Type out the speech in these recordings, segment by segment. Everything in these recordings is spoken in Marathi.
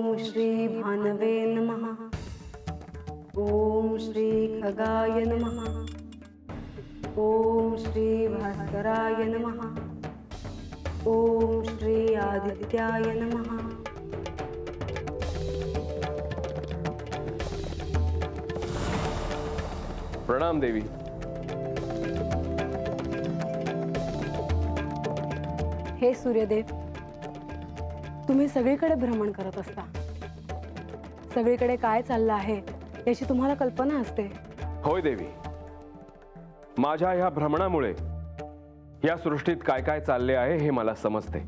ओम श्री भानवे नमः। ओम श्री खगाय नमः। ओम श्री भास्कराय नमः। ओम श्री आदित्याय नमः। प्रणाम देवी। हे सूर्यदेव, तुम्ही सगळीकडे भ्रमण करत असता, सगळीकडे काय चाललं आहे याची तुम्हाला कल्पना असते। होय देवी, माझ्या ह्या भ्रमणामुळे या सृष्टीत काय काय चालले आहे हे मला समजते।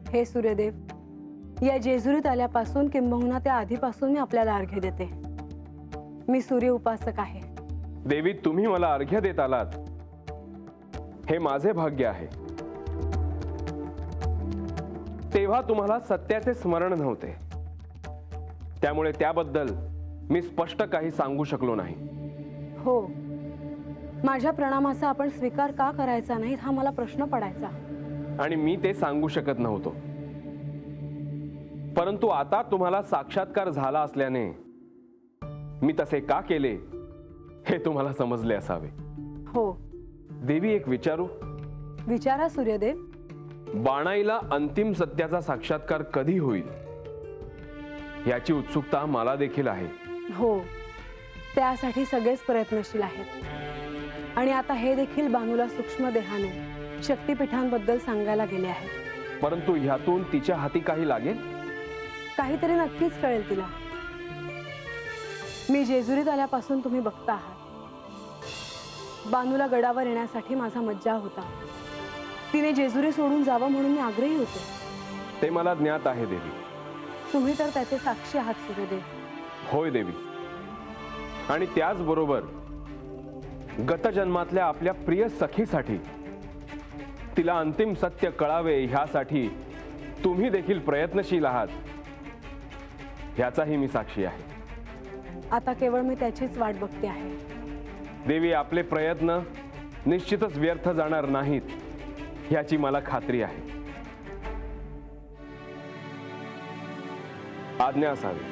हे सूर्यदेव, या जेजुरीत आल्यापासून किंबहुना त्या आधीपासून मी आपल्याला अर्घ्य देते। मी सूर्य उपासक आहे। देवी, तुम्ही मला अर्घ्य देत आलात हे माझे भाग्य आहे। तेव्हा तुम्हाला सत्याचे स्मरण नव्हते, त्यामुळे त्याबद्दल मी स्पष्ट काही सांगू शकलो नाही। हो, माझ्या प्रणामाचा आपण स्वीकार का करायचा नाही हा मला प्रश्न पडायचा, आणि मी ते सांगू शकत नव्हतो। परंतु आता तुम्हाला साक्षात्कार झाला असल्याने मी तसे का केले हे तुम्हाला समजले असावे। हो देवी, एक विचारू? विचारा सूर्यदेव। बाणाईला अंतिम सत्याचा साक्षात्कार कधी होईल याची उत्सुकता मला देखील आहे। हो, त्यासाठी सगळेच प्रयत्नशील आहेत, आणि आता हे देखील बानूला सूक्ष्म देहाने शक्तिपीठांबद्दल सांगायला गेले आहेत। परंतु ह्यातून तिच्या हाती काही लागेल? काहीतरी नक्कीच कळेल तिला। मी जेजुरीत आल्यापासून तुम्ही बघता आहात, बानूला गडावर येण्यासाठी माझा मज्जा होता। तिने जेजुरी सोडून जावं म्हणून मी आग्रही होते। ते मला ज्ञात आहे देवी। तुम्ही तर त्याचे साक्षी आहात सूर्यदेव। होय देवी, आणि त्याचबरोबर गतजन्मातल्या आपल्या प्रिय सखीसाठी तिला अंतिम सत्य कळावे ह्यासाठी तुम्ही देखील प्रयत्नशील आहात ह्याचाही मी साक्षी आहे। आता केवळ मी त्याचीच वाट बघते आहे। देवी, आपले प्रयत्न निश्चितच व्यर्थ जाणार नाहीत ह्याची मला खात्री आहे। आज्ञा असावी।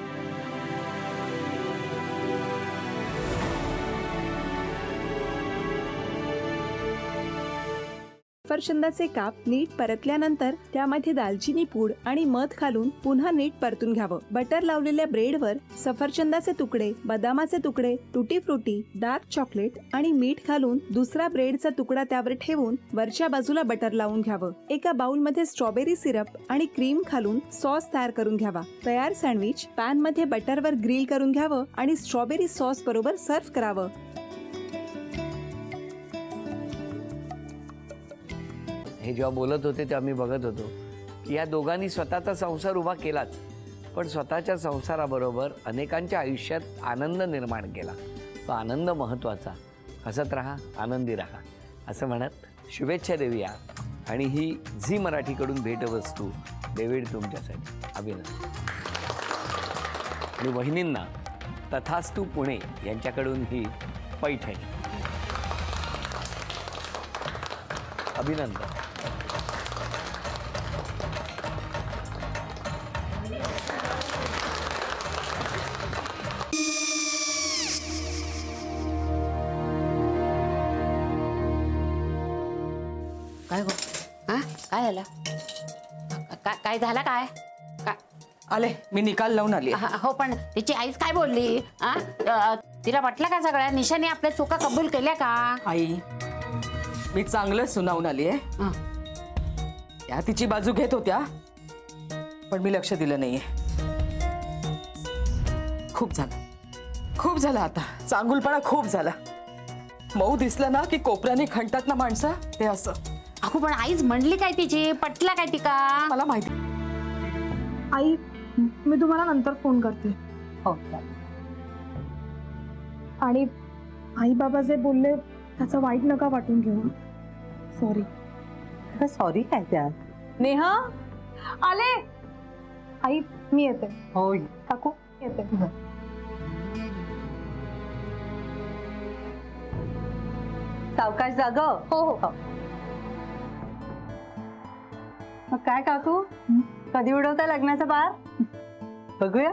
सफरचंदाचे काप नीट परतल्यानंतर त्यामध्ये दालचिनी पूड आणि मध घालून पुन्हा नीट परतून घ्यावं। बटर लावलेल्या ब्रेडवर सफरचंदाचे तुकडे, बदामाचे तुकडे, टुटी फ्रुटी, डार्क चॉकलेट आणि मीठ घालून दुसरा ब्रेडचा तुकडा त्यावर ठेवून वरच्या बाजूला बटर लावून घ्यावं। एका बाउलमध्ये स्ट्रॉबेरी सिरप आणि क्रीम घालून सॉस तयार करून घ्यावा। तयार सँडविच पॅन मध्ये बटरवर ग्रिल करून घ्यावं आणि स्ट्रॉबेरी सॉस बरोबर सर्व्ह करावं। हे जेव्हा बोलत होते तेव्हा मी बघत होतो की या दोघांनी स्वतःचा संसार उभा केलाच, पण स्वतःच्या संसाराबरोबर अनेकांच्या आयुष्यात आनंद निर्माण केला। तो आनंद महत्त्वाचा। हसत राहा, आनंदी राहा असं म्हणत शुभेच्छा देऊया। आणि ही झी मराठीकडून भेटवस्तू डेव्हिड तुमच्यासाठी। अभिनंदन। आणि वहिनींना तथास्तू पुणे यांच्याकडून ही पैठणी। अभिनंदन। काय गो? हा, काय झालं? काय झालं? काय आले, मी निकाल लावून आली। हो, पण तिची आईच काय बोलली? तिला वाटलं का सगळ्या निशाने आपल्या चुका कबूल केल्या का? आई, मी चांगलं सुनावून आली आहे। त्या तिची बाजू घेत होत्या, पण मी लक्ष दिलं नाहीये। खूप झालं आता, चांगुलपणा खूप झाला। मऊ दिसलं ना की कोपऱ्याने खणतात ना माणसं, ते असं। अगो, पण आईच म्हणली काय तिची? पटला काय तिका? मला माहिती। आई, मी तुम्हाला नंतर फोन करते। हो, आणि आई बाबा जे बोलले त्याचं वाईट नका वाटून घेऊ। सॉरी। सॉरी काय त्यात? नेहा आले। आई, मी येते। होय काकू, येते। सावकाश जाग। हो हो। मग काय काकू, कधी उडवता लग्नाचा बार? बघूया